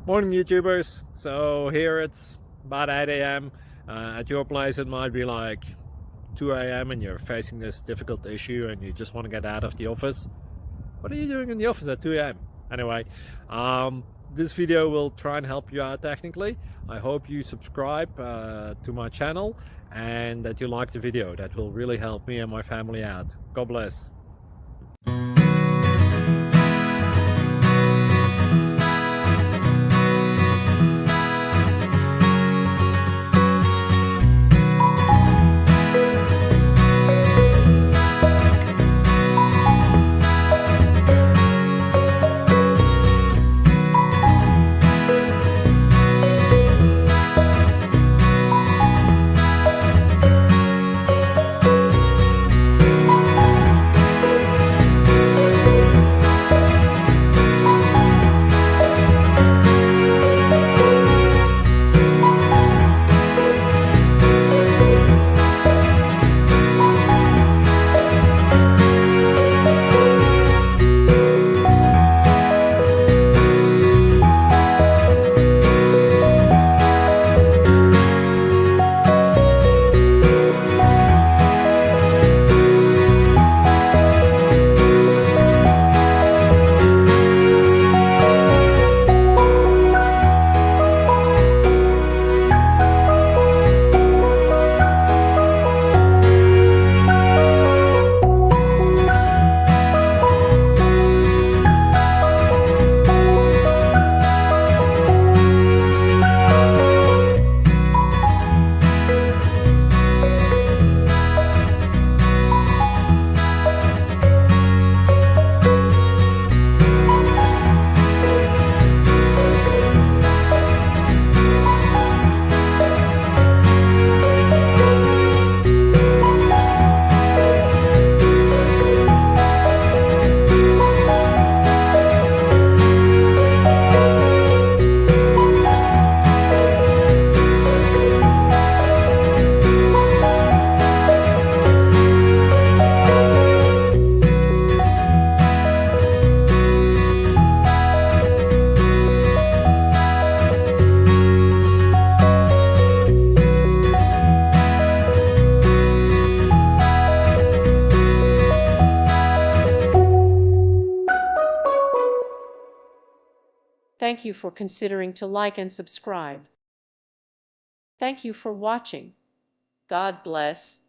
Morning YouTubers. So here it's about 8 a.m. At your place it might be like 2 a.m. and you're facing this difficult issue and you just want to get out of the office. What are you doing in the office at 2 a.m.? Anyway, this video will try and help you out technically. I hope you subscribe to my channel and that you like the video. That will really help me and my family out. God bless. Thank you for considering to like and subscribe. Thank you for watching. God bless.